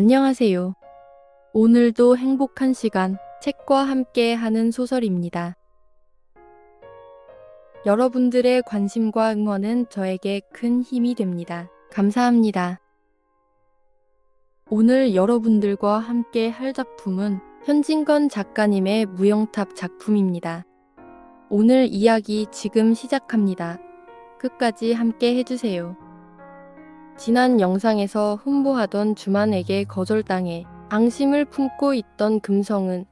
안녕하세요. 오늘도 행복한 시간, 책과 함께 하는 소설입니다. 여러분들의 관심과 응원은 저에게 큰 힘이 됩니다. 감사합니다. 오늘 여러분들과 함께 할 작품은 현진건 작가님의 무영탑 작품입니다. 오늘 이야기 지금 시작합니다. 끝까지 함께 해주세요. 지난 영상에서 흠모하던 주만에게 거절당해 앙심을 품고 있던 금성은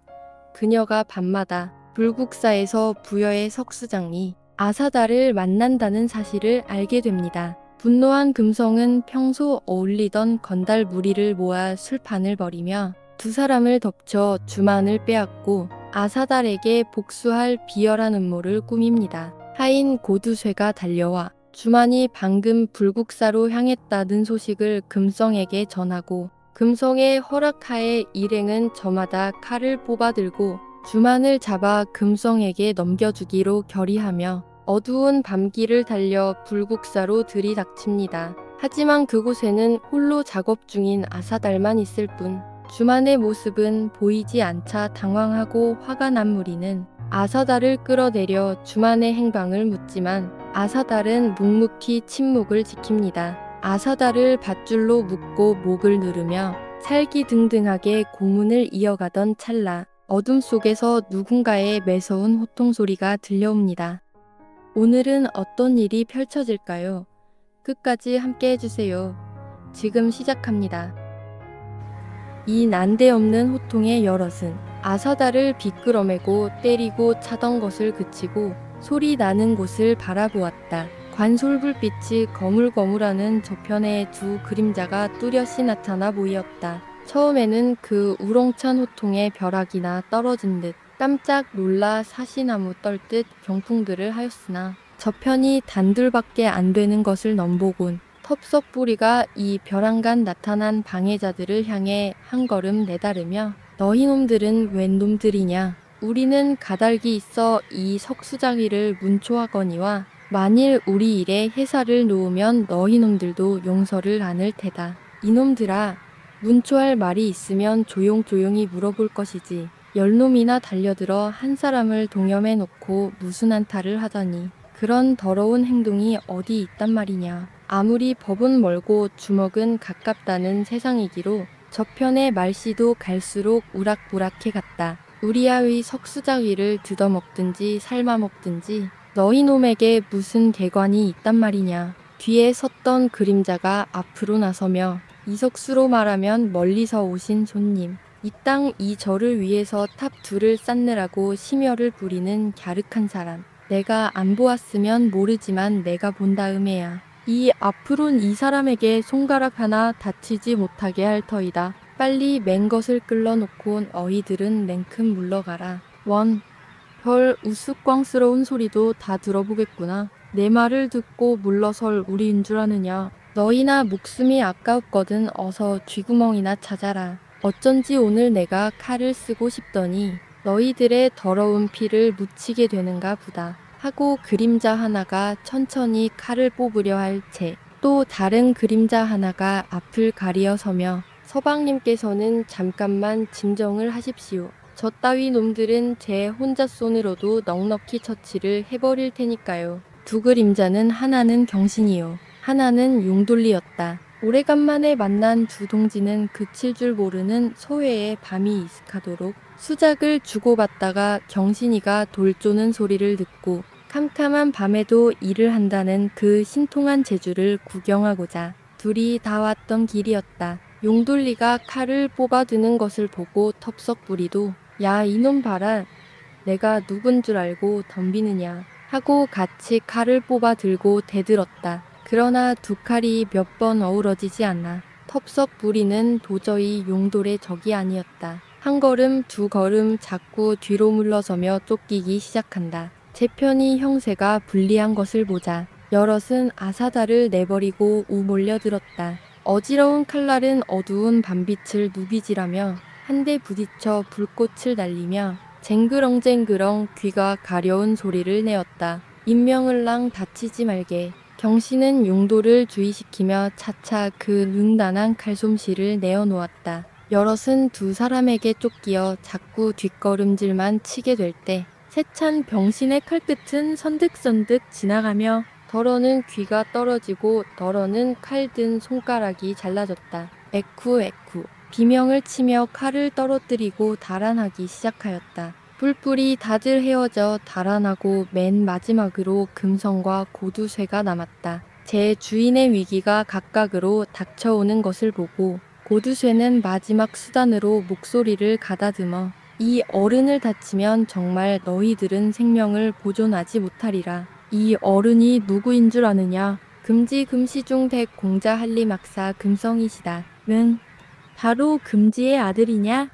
그녀가 밤마다 불국사에서 부여의 석수장리 아사다를 만난다는 사실을 알게 됩니다. 분노한 금성은 평소 어울리던 건달 무리를 모아 술판을 벌이며 두 사람을 덮쳐 주만을 빼앗고 아사달에게 복수할 비열한 음모를 꾸밉니다. 하인 고두쇠가 달려와 주만이 방금 불국사로 향했다는 소식을 금성에게 전하고 금성의 허락하에 일행은 저마다 칼을 뽑아들고 주만을 잡아 금성에게 넘겨주기로 결의하며 어두운 밤길을 달려 불국사로 들이닥칩니다. 하지만 그곳에는 홀로 작업 중인 아사달만 있을 뿐 주만의 모습은 보이지 않자 당황하고 화가 난 무리는 아사달을 끌어내려 주만의 행방을 묻지만 아사달은 묵묵히 침묵을 지킵니다. 아사달을 밧줄로 묶고 목을 누르며 살기등등하게 고문을 이어가던 찰나 어둠 속에서 누군가의 매서운 호통 소리가 들려옵니다. 오늘은 어떤 일이 펼쳐질까요? 끝까지 함께 해주세요. 지금 시작합니다. 이 난데없는 호통의 여럿은 아사달을 비끄러매고 때리고 차던 것을 그치고 소리 나는 곳을 바라보았다. 관솔불빛이 거물거물하는 저편에 두 그림자가 뚜렷이 나타나 보이었다. 처음에는 그 우렁찬 호통에 벼락이나 떨어진 듯 깜짝 놀라 사시나무 떨듯 병풍들을 하였으나 저편이 단둘밖에 안 되는 것을 넘보곤 텁석부리가 이 벼랑간 나타난 방해자들을 향해 한 걸음 내다르며 너희놈들은 웬 놈들이냐? 우리는 가달기 있어 이 석수장이를 문초하거니와 만일 우리 일에 해사를 놓으면 너희놈들도 용서를 않을 테다. 이놈들아, 문초할 말이 있으면 조용조용히 물어볼 것이지. 10놈이나 달려들어 한 사람을 동염해 놓고 무슨 한타를 하더니 그런 더러운 행동이 어디 있단 말이냐. 아무리 법은 멀고 주먹은 가깝다는 세상이기로 저편의 말씨도 갈수록 우락부락해 갔다. 우리아의 석수자위를 뜯어먹든지 삶아먹든지 너희 놈에게 무슨 개관이 있단 말이냐. 뒤에 섰던 그림자가 앞으로 나서며 이석수로 말하면 멀리서 오신 손님, 이 땅 이 절을 위해서 탑 둘을 쌓느라고 심혈을 부리는 갸륵한 사람, 내가 안 보았으면 모르지만 내가 본 다음에야 이 앞으론 이 사람에게 손가락 하나 다치지 못하게 할 터이다. 빨리 맹것을 끌러놓고 어희들은 냉큼 물러가라. 원, 별 우스꽝스러운 소리도 다 들어보겠구나. 내 말을 듣고 물러설 우리인 줄 아느냐. 너희나 목숨이 아까웠거든 어서 쥐구멍이나 찾아라. 어쩐지 오늘 내가 칼을 쓰고 싶더니 너희들의 더러운 피를 묻히게 되는가 보다. 하고 그림자 하나가 천천히 칼을 뽑으려 할 채 또 다른 그림자 하나가 앞을 가리어 서며 서방님께서는 잠깐만 진정을 하십시오. 저 따위 놈들은 제 혼자 손으로도 넉넉히 처치를 해버릴 테니까요. 두 그림자는 하나는 경신이요, 하나는 용돌리였다. 오래간만에 만난 두 동지는 그칠 줄 모르는 소회에 밤이 이슥하도록 수작을 주고받다가 경신이가 돌 쪼는 소리를 듣고 캄캄한 밤에도 일을 한다는 그 신통한 재주를 구경하고자 둘이 다 왔던 길이었다. 용돌리가 칼을 뽑아드는 것을 보고 텁석부리도 야 이놈 봐라, 내가 누군 줄 알고 덤비느냐 하고 같이 칼을 뽑아 들고 대들었다. 그러나 두 칼이 몇 번 어우러지지 않아 텁석부리는 도저히 용돌의 적이 아니었다. 한 걸음 두 걸음 자꾸 뒤로 물러서며 쫓기기 시작한다. 제 편이 형세가 불리한 것을 보자 여럿은 아사다를 내버리고 우몰려들었다. 어지러운 칼날은 어두운 밤빛을 누비질하며 한 대 부딪혀 불꽃을 날리며 쟁그렁쟁그렁 귀가 가려운 소리를 내었다. 인명을랑 다치지 말게. 경씨는 용도를 주의시키며 차차 그 눈단한 칼솜씨를 내어놓았다. 여럿은 두 사람에게 쫓기어 자꾸 뒷걸음질만 치게 될 때 세찬 병신의 칼끝은 선득선득 지나가며 덜어는 귀가 떨어지고 덜어는 칼 든 손가락이 잘라졌다. 에쿠에쿠 비명을 치며 칼을 떨어뜨리고 달아나기 시작하였다. 뿔뿔이 다들 헤어져 달아나고 맨 마지막으로 금성과 고두쇠가 남았다. 제 주인의 위기가 각각으로 닥쳐오는 것을 보고 고두쇠는 마지막 수단으로 목소리를 가다듬어 이 어른을 다치면 정말 너희들은 생명을 보존하지 못하리라. 이 어른이 누구인 줄 아느냐? 금지금시중 대공자 한리막사 금성이시다. 응, 바로 금지의 아들이냐?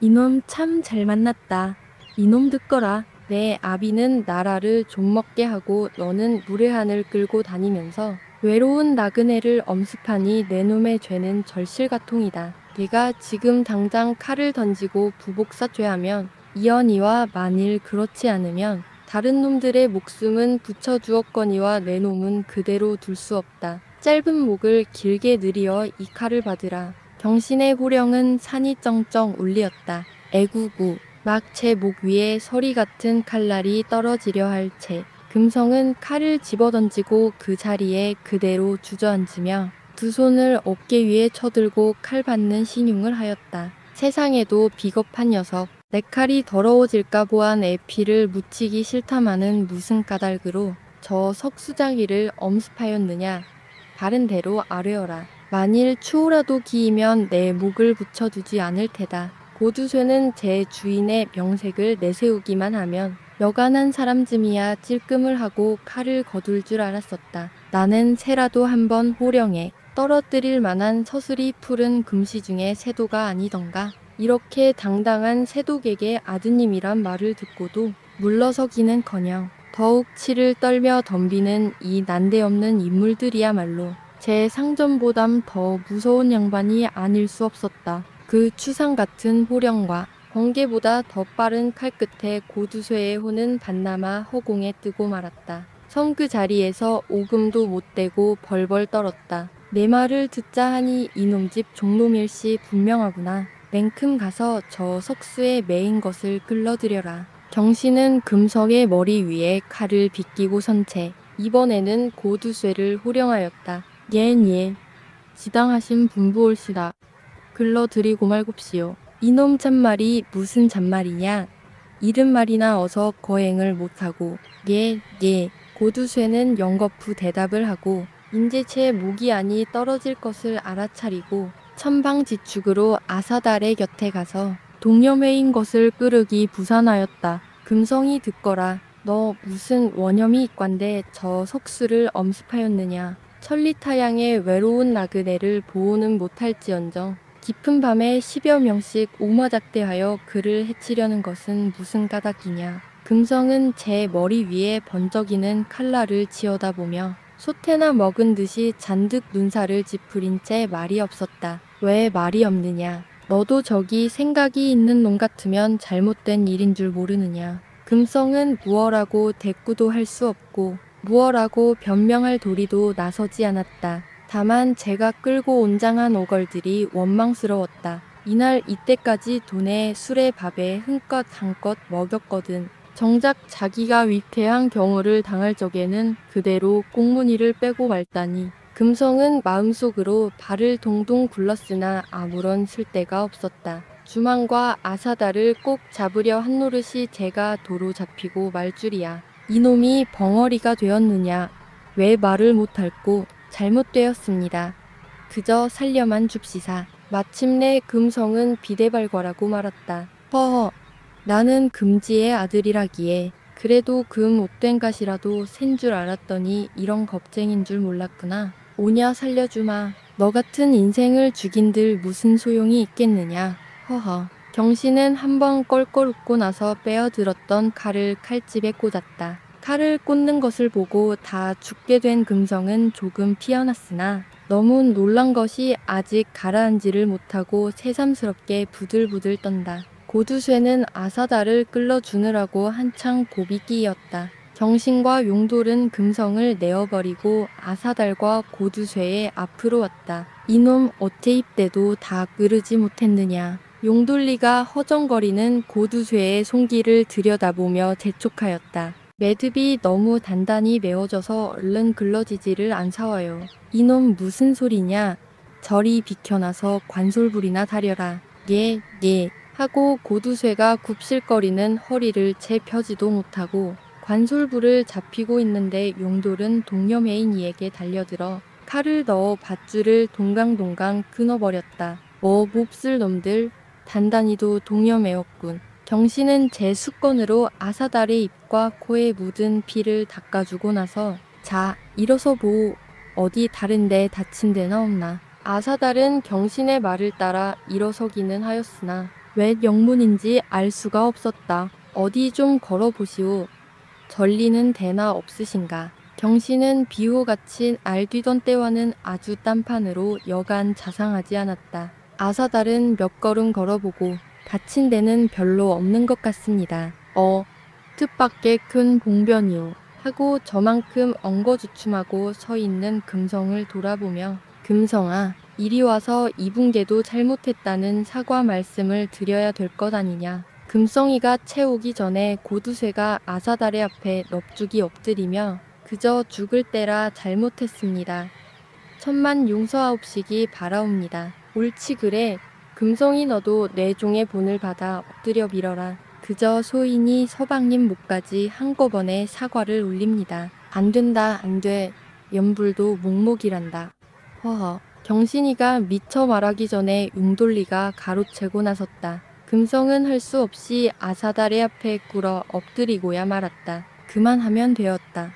이놈 참 잘 만났다. 이놈 듣거라. 내 아비는 나라를 좀먹게 하고 너는 무례한을 끌고 다니면서 외로운 나그네를 엄습하니 내 놈의 죄는 절실가통이다. 네가 지금 당장 칼을 던지고 부복사죄하면 이언이와 만일 그렇지 않으면 다른 놈들의 목숨은 붙여주었거니와 내 놈은 그대로 둘 수 없다. 짧은 목을 길게 늘이어 이 칼을 받으라. 경신의 호령은 산이 쩡쩡 울리었다. 애구구 막 제 목 위에 서리 같은 칼날이 떨어지려 할 채 금성은 칼을 집어던지고 그 자리에 그대로 주저앉으며 두 손을 어깨 위에 쳐들고 칼 받는 신용을 하였다. 세상에도 비겁한 녀석. 내 칼이 더러워질까 보한 애 피를 묻히기 싫다마는 무슨 까닭으로 저 석수장이를 엄습하였느냐. 바른 대로 아뢰어라. 만일 추호라도 기이면 내 목을 붙여두지 않을 테다. 고두쇠는 제 주인의 명색을 내세우기만 하면 여간한 사람쯤이야 찔끔을 하고 칼을 거둘 줄 알았었다. 나는 새라도 한번 호령해 떨어뜨릴 만한 서슬이 푸른 금시 중에 새도가 아니던가. 이렇게 당당한 새독에게 아드님이란 말을 듣고도 물러서기는커녕 더욱 치를 떨며 덤비는 이 난데없는 인물들이야말로 제 상전보담 더 무서운 양반이 아닐 수 없었다. 그 추상 같은 호령과 번개보다 더 빠른 칼끝에 고두쇠의 혼은 반나마 허공에 뜨고 말았다. 성 그 자리에서 오금도 못 대고 벌벌 떨었다. 내 말을 듣자 하니 이놈 집 종놈일시 분명하구나. 냉큼 가서 저 석수에 매인 것을 끌러들여라. 경씨는 금성의 머리 위에 칼을 빗기고 선 채 이번에는 고두쇠를 호령하였다. 예, 지당하신 분부올시다. 글러드리고 말곱시오. 이놈 잔말이 무슨 잔말이냐? 이른 말이나 어서 거행을 못하고 예. 고두쇠는 영거푸 대답을 하고 인제 제 목이 아니 떨어질 것을 알아차리고 천방지축으로 아사달의 곁에 가서 동념회인 것을 끄르기 부산하였다. 금성이 듣거라. 너 무슨 원념이 있관데 저 석수를 엄습하였느냐? 천리타양의 외로운 나그네를 보호는 못할지언정 깊은 밤에 10여 명씩 오마작대하여 그를 해치려는 것은 무슨 까닭이냐. 금성은 제 머리 위에 번쩍이는 칼날을 치어다보며 소태나 먹은 듯이 잔뜩 눈살을 찌푸린 채 말이 없었다. 왜 말이 없느냐. 너도 저기 생각이 있는 놈 같으면 잘못된 일인 줄 모르느냐. 금성은 무어라고 대꾸도 할 수 없고 무어라고 변명할 도리도 나서지 않았다. 다만 제가 끌고 온장한 오걸들이 원망스러웠다. 이날 이때까지 돈에 술에 밥에 흥껏 한껏 먹였거든. 정작 자기가 위태한 경우를 당할 적에는 그대로 꽁무니를 빼고 말다니. 금성은 마음속으로 발을 동동 굴렀으나 아무런 쓸데가 없었다. 주망과 아사다를 꼭 잡으려 한 노릇이 제가 도로 잡히고 말 줄이야. 이놈이 벙어리가 되었느냐. 왜 말을 못할꼬. 잘못되었습니다. 그저 살려만 줍시사. 마침내 금성은 비대발과라고 말았다. 허허. 나는 금지의 아들이라기에 그래도 그 못된 갓이라도 센 줄 알았더니 이런 겁쟁인 줄 몰랐구나. 오냐 살려주마. 너 같은 인생을 죽인들 무슨 소용이 있겠느냐. 허허. 경씨는 한번 껄껄 웃고 나서 빼어들었던 칼을 칼집에 꽂았다. 칼을 꽂는 것을 보고 다 죽게 된 금성은 조금 피어났으나 너무 놀란 것이 아직 가라앉지를 못하고 새삼스럽게 부들부들 떤다. 고두쇠는 아사다를 끌러주느라고 한창 고비끼였다. 경신과 용돌은 금성을 내어버리고 아사달과 고두쇠의 앞으로 왔다. 이놈 어째 입대도 다 끄르지 못했느냐. 용돌리가 허정거리는 고두쇠의 손길을 들여다보며 재촉하였다. 매듭이 너무 단단히 메어져서 얼른 글러지지를 않사와요. 이놈 무슨 소리냐. 저리 비켜나서 관솔불이나 다려라. 예, 예. 하고 고두쇠가 굽실거리는 허리를 채 펴지도 못하고 관솔불을 잡히고 있는데 용돌은 동녀매인 이에게 달려들어 칼을 넣어 밧줄을 동강동강 끊어버렸다. 몹쓸 놈들, 단단히도 동녀매었군. 경신은 제 수건으로 아사달의 입과 코에 묻은 피를 닦아주고 나서 자, 일어서 보오. 어디 다른데 다친 데나 없나. 아사달은 경신의 말을 따라 일어서기는 하였으나 왜 영문인지 알 수가 없었다. 어디 좀 걸어보시오. 전리는 대나 없으신가. 경신은 비호같이 알뛰던 때와는 아주 딴판으로 여간 자상하지 않았다. 아사달은 몇 걸음 걸어보고 다친 데는 별로 없는 것 같습니다. 뜻밖의 큰 봉변이오. 하고 저만큼 엉거주춤하고 서 있는 금성을 돌아보며 금성아, 이리 와서 이붕대도 잘못했다는 사과 말씀을 드려야 될 것 아니냐. 금성이가 채오기 전에 고두쇠가 아사달의 앞에 넙죽이 엎드리며 그저 죽을 때라 잘못했습니다. 천만 용서하옵시기 바라옵니다. 옳지 그래. 금성이 너도 내 종의 본을 받아 엎드려 빌어라. 그저 소인이 서방님 목까지 한꺼번에 사과를 올립니다. 안 된다 안 돼. 연불도 목목이란다. 허허. 경신이가 미처 말하기 전에 용돌리가 가로채고 나섰다. 금성은 할 수 없이 아사달의 앞에 꿇어 엎드리고야 말았다. 그만하면 되었다.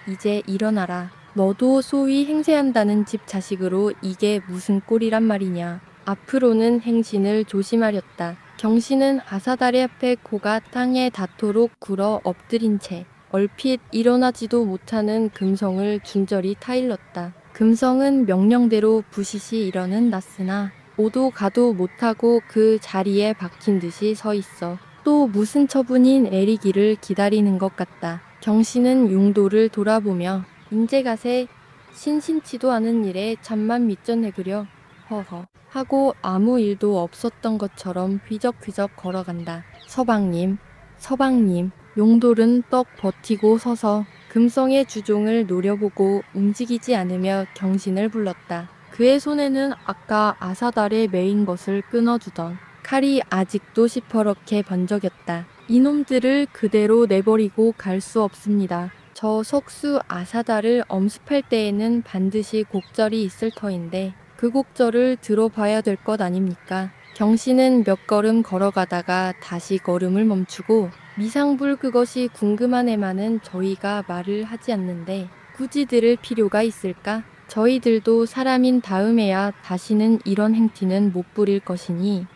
이제 일어나라. 너도 소위 행세한다는 집 자식으로 이게 무슨 꼴이란 말이냐. 앞으로는 행신을 조심하렸다. 경신은 아사달의 앞에 코가 땅에 닿도록 굴어 엎드린 채 얼핏 일어나지도 못하는 금성을 준절히 타일렀다. 금성은 명령대로 부시시 일어는 났으나 오도 가도 못하고 그 자리에 박힌 듯이 서 있어 또 무슨 처분인 애리기를 기다리는 것 같다. 경신은 용도를 돌아보며 인제가세 신신치도 않은 일에 잠만 밑전해그려 허허 하고 아무 일도 없었던 것처럼 휘적휘적 걸어간다. 서방님, 서방님. 용돌은 떡 버티고 서서 금성의 주종을 노려보고 움직이지 않으며 경신을 불렀다. 그의 손에는 아까 아사달에 매인 것을 끊어주던 칼이 아직도 시퍼렇게 번쩍였다. 이놈들을 그대로 내버리고 갈 수 없습니다. 저 석수 아사달을 엄습할 때에는 반드시 곡절이 있을 터인데 그 곡절을 들어봐야 될 것 아닙니까? 경신은 몇 걸음 걸어가다가 다시 걸음을 멈추고 미상불 그것이 궁금한 애만은 저희가 말을 하지 않는데 굳이 들을 필요가 있을까? 저희들도 사람인 다음에야 다시는 이런 행티는 못 부릴 것이니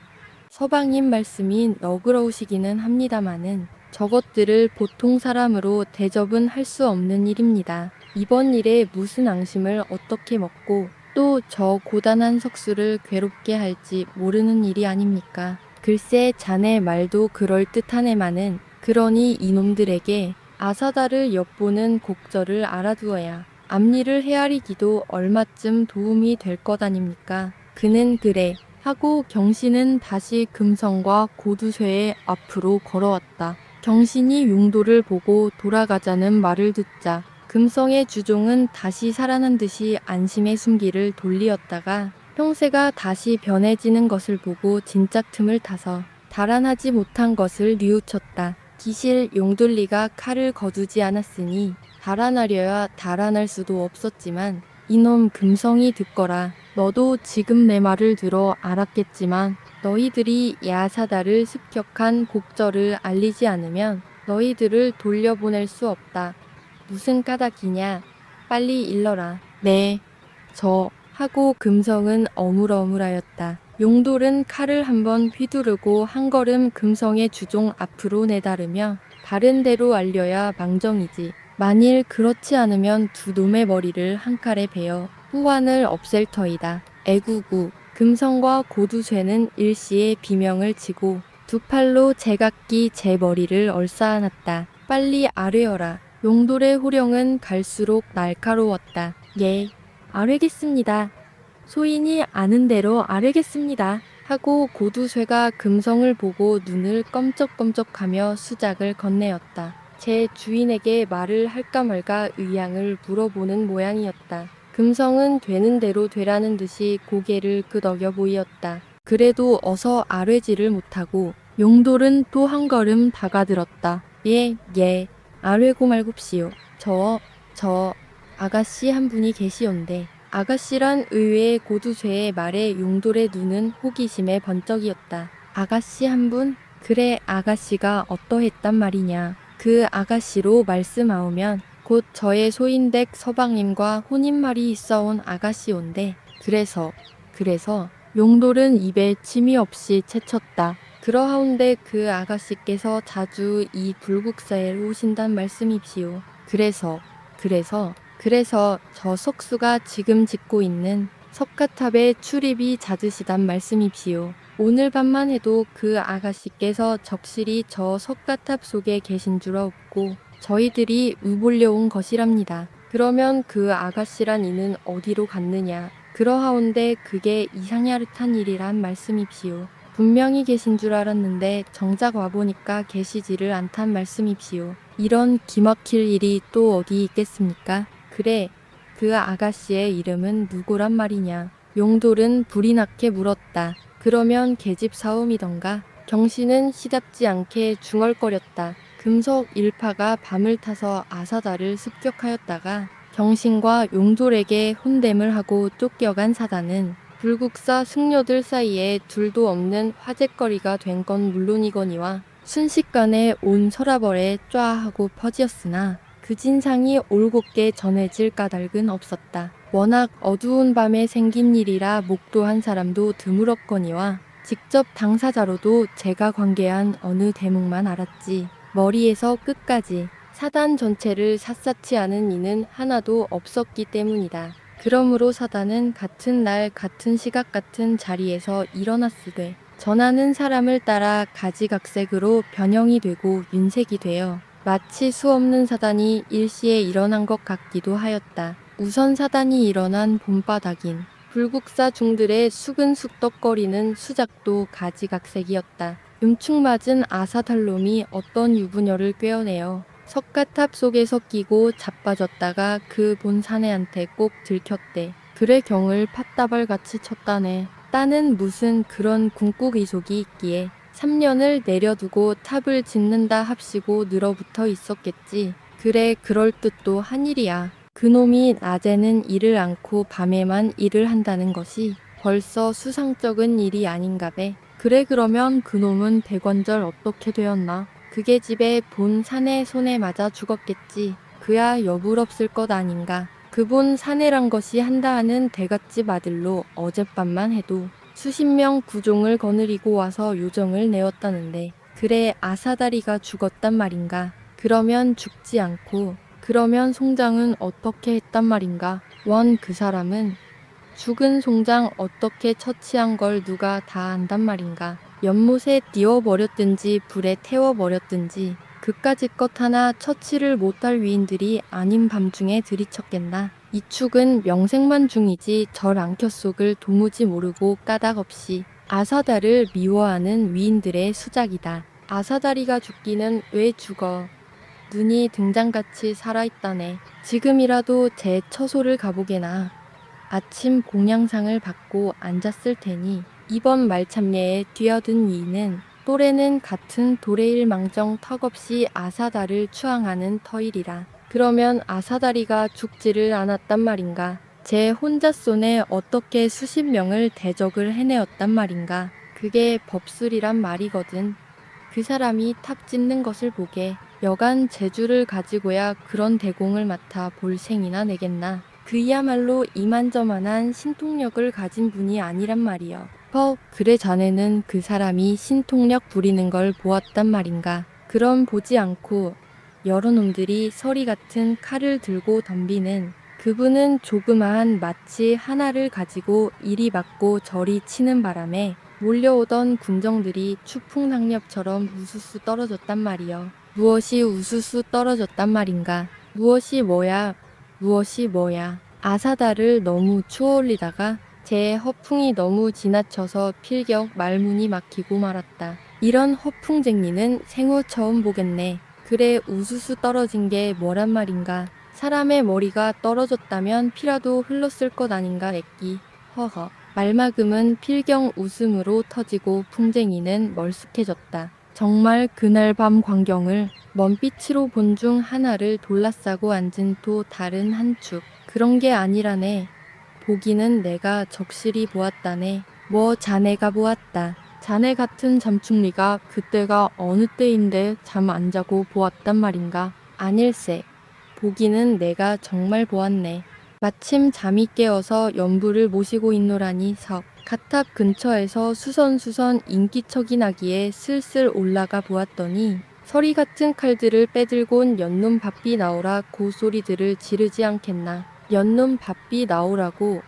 서방님 말씀이 너그러우시기는 합니다마는 저것들을 보통 사람으로 대접은 할 수 없는 일입니다. 이번 일에 무슨 앙심을 어떻게 먹고 또 저 고단한 석수를 괴롭게 할지 모르는 일이 아닙니까? 글쎄 자네 말도 그럴듯하네마는 그러니 이놈들에게 아사달을 엿보는 곡절을 알아두어야 앞일을 헤아리기도 얼마쯤 도움이 될 것 아닙니까? 그는 그래 하고 경신은 다시 금성과 고두쇠의 앞으로 걸어왔다. 경신이 용도를 보고 돌아가자는 말을 듣자 금성의 주종은 다시 살아난 듯이 안심의 숨기를 돌리었다가 형세가 다시 변해지는 것을 보고 진작 틈을 타서 달아나지 못한 것을 뉘우쳤다. 기실 용돌리가 칼을 거두지 않았으니 달아나려야 달아날 수도 없었지만 이놈 금성이 듣거라. 너도 지금 내 말을 들어 알았겠지만 너희들이 야사다를 습격한 곡절을 알리지 않으면 너희들을 돌려보낼 수 없다. 무슨 까닭이냐? 빨리 일러라. 네, 하고 금성은 어물어물하였다. 용돌은 칼을 한번 휘두르고 한 걸음 금성의 주종 앞으로 내다르며 다른 데로 알려야 망정이지. 만일 그렇지 않으면 두 놈의 머리를 한 칼에 베어 후환을 없앨 터이다. 애구구. 금성과 고두쇠는 일시에 비명을 치고 두 팔로 제각기 제 머리를 얼싸안았다. 빨리 아뢰어라. 용돌의 호령은 갈수록 날카로웠다. 예, 알겠습니다. 소인이 아는 대로 알겠습니다. 하고 고두쇠가 금성을 보고 눈을 껌쩍껌쩍하며 수작을 건네었다. 제 주인에게 말을 할까 말까 의향을 물어보는 모양이었다. 금성은 되는 대로 되라는 듯이 고개를 끄덕여 보이었다. 그래도 어서 아뢰지를 못하고 용돌은 또 한 걸음 다가들었다. 예, 아뢰고 말굽시오. 저 아가씨 한 분이 계시온데. 아가씨란 의외의 고두쇠의 말에 용돌의 눈은 호기심에 번쩍이었다. 아가씨 한 분? 그래, 아가씨가 어떠했단 말이냐. 그 아가씨로 말씀하오면 곧 저의 소인댁 서방님과 혼인말이 있어온 아가씨온데. 그래서 용돌은 입에 침이 없이 채쳤다. 그러하온데 그 아가씨께서 자주 이 불국사에 오신단 말씀입시오. 그래서 저 석수가 지금 짓고 있는 석가탑에 출입이 잦으시단 말씀입시오. 오늘 밤만 해도 그 아가씨께서 적실히 저 석가탑 속에 계신 줄 없고 저희들이 우보려 온 것이랍니다. 그러면 그 아가씨란 이는 어디로 갔느냐. 그러하온데 그게 이상야릇한 일이란 말씀입시오. 분명히 계신 줄 알았는데 정작 와보니까 계시지를 않단 말씀입시오. 이런 기막힐 일이 또 어디 있겠습니까? 그래, 그 아가씨의 이름은 누구란 말이냐? 용돌은 불이 나게 물었다. 그러면 계집 사움이던가? 경씨는 시답지 않게 중얼거렸다. 금속 일파가 밤을 타서 아사다를 습격하였다가 경신과 용돌에게 혼됨을 하고 쫓겨간 사단은 불국사 승려들 사이에 둘도 없는 화제거리가 된 건 물론이거니와 순식간에 온 서라벌에 쫙하고 퍼지었으나 그 진상이 올곧게 전해질 까닭은 없었다. 워낙 어두운 밤에 생긴 일이라 목도한 사람도 드물었거니와 직접 당사자로도 제가 관계한 어느 대목만 알았지. 머리에서 끝까지 사단 전체를 샅샅이 아는 이는 하나도 없었기 때문이다. 그러므로 사단은 같은 날 같은 시각 같은 자리에서 일어났으되 전하는 사람을 따라 가지각색으로 변형이 되고 윤색이 되어 마치 수없는 사단이 일시에 일어난 것 같기도 하였다. 우선 사단이 일어난 봄바닥인 불국사 중들의 수근숙덕거리는 수작도 가지각색이었다. 음축맞은 아사달놈이 어떤 유부녀를 꿰어내어 석가탑 속에서 끼고 자빠졌다가 그 본 사내한테 꼭 들켰대. 그래 경을 팥다발같이 쳤다네. 따는 무슨 그런 궁극이속이 있기에 3년을 내려두고 탑을 짓는다 합시고 늘어붙어 있었겠지. 그래 그럴 듯도 한 일이야. 그놈이 낮에는 일을 않고 밤에만 일을 한다는 것이 벌써 수상쩍은 일이 아닌가배. 그래 그러면 그놈은 대관절 어떻게 되었나? 그게 집에 본 사내 손에 맞아 죽었겠지. 그야 여불없을 것 아닌가. 그 본 사내란 것이 한다 하는 대갓집 아들로 어젯밤만 해도 수십 명 구종을 거느리고 와서 요정을 내었다는데 그래 아사다리가 죽었단 말인가. 그러면 죽지 않고 그러면 송장은 어떻게 했단 말인가. 원 그 사람은 죽은 송장 어떻게 처치한 걸 누가 다 안단 말인가. 연못에 띄워버렸든지 불에 태워버렸든지 그까짓 것 하나 처치를 못할 위인들이 아닌 밤중에 들이쳤겠나. 이 축은 명색만 중이지 절 안켜속을 도무지 모르고 까닭없이 아사다를 미워하는 위인들의 수작이다. 아사다리가 죽기는 왜 죽어. 눈이 등장같이 살아있다네. 지금이라도 제 처소를 가보게나. 아침 공양상을 받고 앉았을 테니 이번 말참례에 뛰어든 위인은 또래는 같은 도래일망정 턱없이 아사다를 추앙하는 터이리라. 그러면 아사다리가 죽지를 않았단 말인가. 제 혼자 손에 어떻게 수십 명을 대적을 해내었단 말인가. 그게 법술이란 말이거든. 그 사람이 탑 짓는 것을 보게 여간 재주를 가지고야 그런 대공을 맡아 볼 생이나 내겠나. 그야말로 이만저만한 신통력을 가진 분이 아니란 말이여. 그래 자네는 그 사람이 신통력 부리는 걸 보았단 말인가. 그럼 보지 않고 여러 놈들이 서리 같은 칼을 들고 덤비는 그분은 조그마한 마치 하나를 가지고 이리 맞고 저리 치는 바람에 몰려오던 군정들이 추풍낙엽처럼 우수수 떨어졌단 말이여. 무엇이 우수수 떨어졌단 말인가? 무엇이 뭐야? 무엇이 뭐야? 아사다를 너무 추어올리다가 제 허풍이 너무 지나쳐서 필경 말문이 막히고 말았다. 이런 허풍쟁이는 생후 처음 보겠네. 그래 우수수 떨어진 게 뭐란 말인가? 사람의 머리가 떨어졌다면 피라도 흘렀을 것 아닌가 애끼. 허허. 말막음은 필경 웃음으로 터지고 풍쟁이는 멀쑥해졌다. 정말 그날 밤 광경을 먼빛으로 본 중 하나를 둘러싸고 앉은 또 다른 한 축. 그런 게 아니라네. 보기는 내가 적실히 보았다네. 뭐 자네가 보았다. 자네 같은 잠충리가 그때가 어느 때인데 잠 안 자고 보았단 말인가? 아닐세. 보기는 내가 정말 보았네. 마침 잠이 깨어서 연부를 모시고 있노라니 석. 가탑 근처에서 수선수선 인기척이 나기에 슬슬 올라가 보았더니 서리 같은 칼들을 빼들곤 연놈 밥비 나오라 고소리들을 지르지 않겠나. 연놈 밥비 나오라고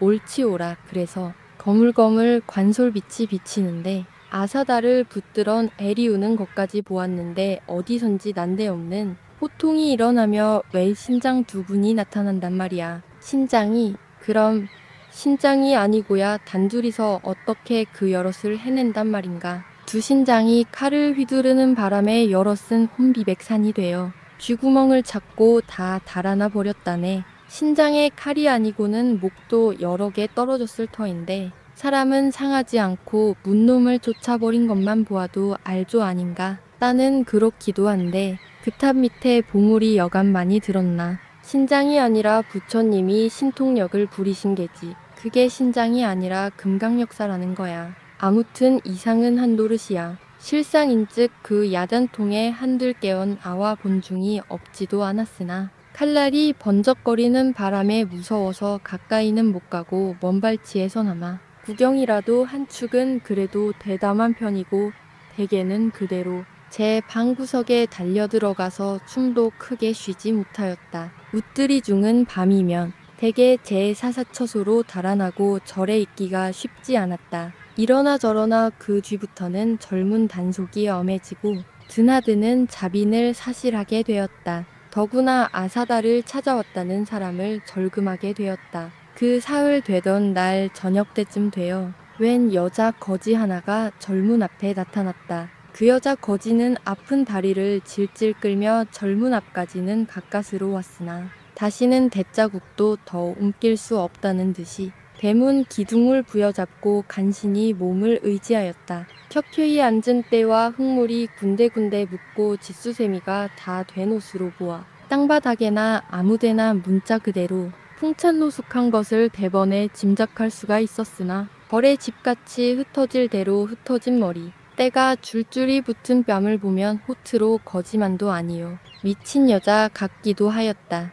옳지 오라. 그래서 거물거물 관솔빛이 비치는데 아사다를 붙들언 애리우는 것까지 보았는데 어디선지 난데없는 호통이 일어나며 왜 신장 두 분이 나타난단 말이야. 신장이 그럼 신장이 아니고야 단둘이서 어떻게 그 여럿을 해낸단 말인가. 두 신장이 칼을 휘두르는 바람에 여럿은 혼비백산이 되어 쥐구멍을 찾고 다 달아나 버렸다네. 신장의 칼이 아니고는 목도 여러 개 떨어졌을 터인데 사람은 상하지 않고 문놈을 쫓아버린 것만 보아도 알조 아닌가. 나는 그렇기도 한데 그 탑 밑에 보물이 여간 많이 들었나. 신장이 아니라 부처님이 신통력을 부리신 게지. 그게 신장이 아니라 금강역사라는 거야. 아무튼 이상은 한 노릇이야. 실상인즉 그 야단통에 한들 깨언 아와 본중이 없지도 않았으나 칼날이 번쩍거리는 바람에 무서워서 가까이는 못 가고 먼 발치에서나마 구경이라도 한 축은 그래도 대담한 편이고 대개는 그대로 제 방구석에 달려들어가서 춤도 크게 쉬지 못하였다. 웃들이 중은 밤이면 대개 제 사사처소로 달아나고 절에 있기가 쉽지 않았다. 이러나 저러나 그 뒤부터는 젊은 단속이 엄해지고 드나드는 자빈을 사실하게 되었다. 더구나 아사다를 찾아왔다는 사람을 절금하게 되었다. 그 사흘 되던 날 저녁 때쯤 되어 웬 여자 거지 하나가 절문 앞에 나타났다. 그 여자 거지는 아픈 다리를 질질 끌며 절문 앞까지는 가까스로 왔으나 다시는 대자국도 더 옮길 수 없다는 듯이 대문 기둥을 부여잡고 간신히 몸을 의지하였다. 켜켜이 앉은 때와 흙물이 군데군데 묻고 짓수세미가 다 된 옷으로 보아 땅바닥에나 아무데나 문자 그대로 풍찬노숙한 것을 대번에 짐작할 수가 있었으나 벌의 집같이 흩어질 대로 흩어진 머리 때가 줄줄이 붙은 뺨을 보면 호트로 거지만도 아니요 미친 여자 같기도 하였다.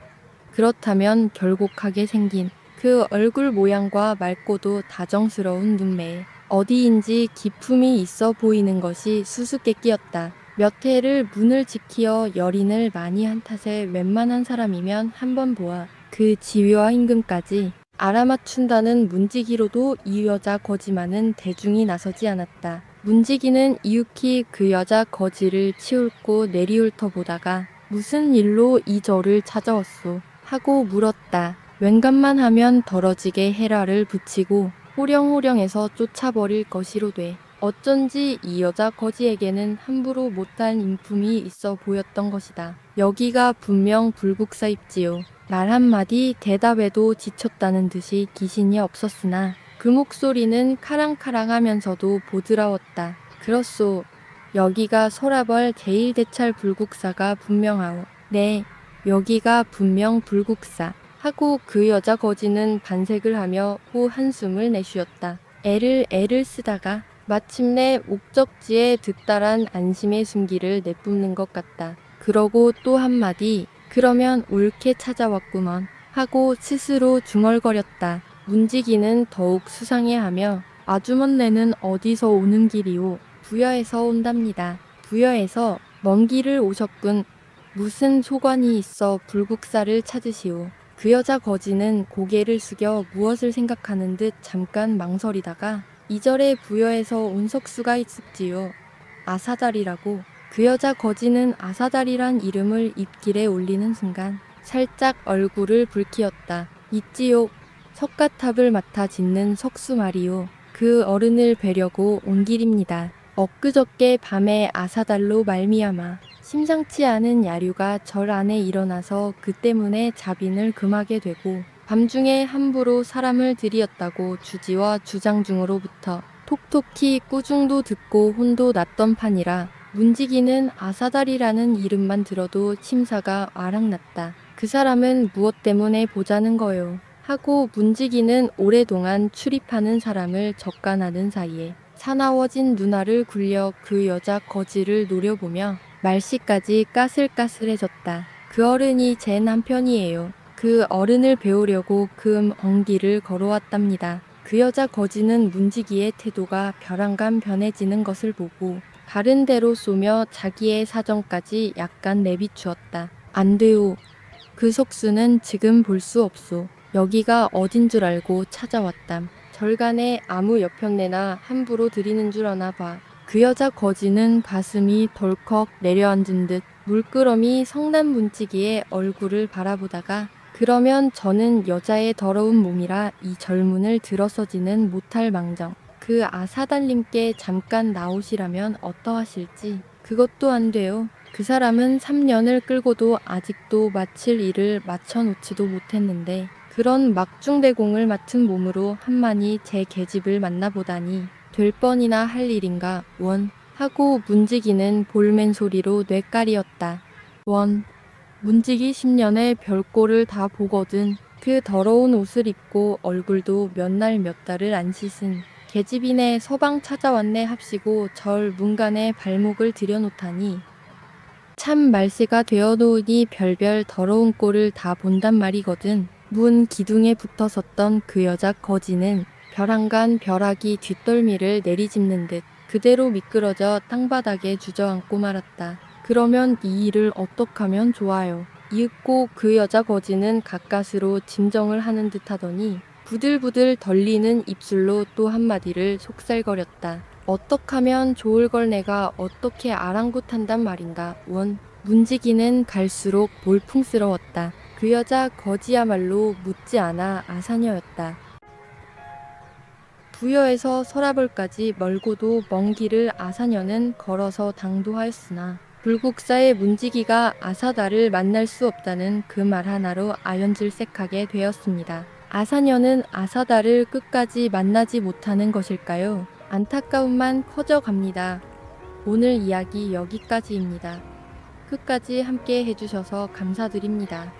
그렇다면 결곡하게 생긴 그 얼굴 모양과 맑고도 다정스러운 눈매에 어디인지 기품이 있어 보이는 것이 수수께끼였다. 몇 해를 문을 지키어 열인을 많이 한 탓에 웬만한 사람이면 한번 보아 그 지위와 임금까지 알아맞춘다는 문지기로도 이 여자 거지만은 대중이 나서지 않았다. 문지기는 이윽히 그 여자 거지를 치울고 내리훑어 보다가 무슨 일로 이 절을 찾아왔소 하고 물었다. 웬간만 하면 더러지게 헤라를 붙이고 호령호령해서 쫓아버릴 것이로돼. 어쩐지 이 여자 거지에게는 함부로 못할 인품이 있어 보였던 것이다. 여기가 분명 불국사입지요. 말 한마디 대답에도 지쳤다는 듯이 기신이 없었으나 그 목소리는 카랑카랑하면서도 보드라웠다. 그렇소. 여기가 서라벌 제1대찰 불국사가 분명하오. 네, 여기가 분명 불국사. 하고 그 여자 거지는 반색을 하며 후 한숨을 내쉬었다. 애를 쓰다가 마침내 목적지에 득달한 안심의 숨기를 내뿜는 것 같다. 그러고 또 한마디 그러면 옳게 찾아왔구먼 하고 스스로 중얼거렸다. 문지기는 더욱 수상해하며 아주먼네는 어디서 오는 길이오? 부여에서 온답니다. 부여에서 먼 길을 오셨군. 무슨 소관이 있어 불국사를 찾으시오. 그 여자 거지는 고개를 숙여 무엇을 생각하는 듯 잠깐 망설이다가 이절에 부여에서 온 석수가 있습지요. 아사달이라고. 그 여자 거지는 아사달이란 이름을 입길에 올리는 순간 살짝 얼굴을 붉히었다. 있지요. 석가탑을 맡아 짓는 석수 말이요. 그 어른을 뵈려고 온 길입니다. 엊그저께 밤에 아사달로 말미암아 심상치 않은 야류가 절 안에 일어나서 그 때문에 자빈을 금하게 되고 밤중에 함부로 사람을 들이었다고 주지와 주장 중으로부터 톡톡히 꾸중도 듣고 혼도 났던 판이라 문지기는 아사달이라는 이름만 들어도 심사가 와락났다. 그 사람은 무엇 때문에 보자는 거요. 하고 문지기는 오랫동안 출입하는 사람을 적간하는 사이에 사나워진 눈알을 굴려 그 여자 거지를 노려보며 말씨까지 까슬까슬해졌다. 그 어른이 제 남편이에요. 그 어른을 배우려고 금 엉기를 걸어왔답니다. 그 여자 거지는 문지기의 태도가 벼랑간 변해지는 것을 보고 다른 데로 쏘며 자기의 사정까지 약간 내비추었다. 안 돼요. 그 석수는 지금 볼 수 없소. 여기가 어딘 줄 알고 찾아왔담. 절간에 아무 여편네나 함부로 들이는 줄 아나 봐. 그 여자 거지는 가슴이 덜컥 내려앉은 듯 물끄러미 성난 문지기의 얼굴을 바라보다가 그러면 저는 여자의 더러운 몸이라 이 절문을 들어서지는 못할 망정. 그 아사달님께 잠깐 나오시라면 어떠하실지. 그것도 안 돼요. 그 사람은 3년을 끌고도 아직도 마칠 일을 마쳐놓지도 못했는데 그런 막중대공을 맡은 몸으로 한만히 제 계집을 만나보다니 될 뻔이나 할 일인가 원 하고 문지기는 볼멘 소리로 뇌까리었다. 원 문지기 10년의 별꼴을 다 보거든. 그 더러운 옷을 입고 얼굴도 몇 날 몇 달을 안 씻은 계집이네 서방 찾아왔네 합시고 절 문간에 발목을 들여놓다니 참 말세가 되어놓으니 별별 더러운 꼴을 다 본단 말이거든. 문 기둥에 붙어섰던 그 여자 거지는 벼랑간 벼락이 뒷덜미를 내리짚는 듯 그대로 미끄러져 땅바닥에 주저앉고 말았다. 그러면 이 일을 어떡하면 좋아요. 이윽고 그 여자 거지는 가까스로 짐정을 하는 듯 하더니 부들부들 덜리는 입술로 또 한마디를 속살거렸다. 어떡하면 좋을 걸 내가 어떻게 아랑곳한단 말인가. 원 문지기는 갈수록 몰풍스러웠다. 그 여자 거지야말로 묻지 않아 아사녀였다. 부여에서 서라벌까지 멀고도 먼 길을 아사녀는 걸어서 당도하였으나 불국사의 문지기가 아사달을 만날 수 없다는 그 말 하나로 아연질색하게 되었습니다. 아사녀는 아사달을 끝까지 만나지 못하는 것일까요? 안타까움만 커져갑니다. 오늘 이야기 여기까지입니다. 끝까지 함께 해주셔서 감사드립니다.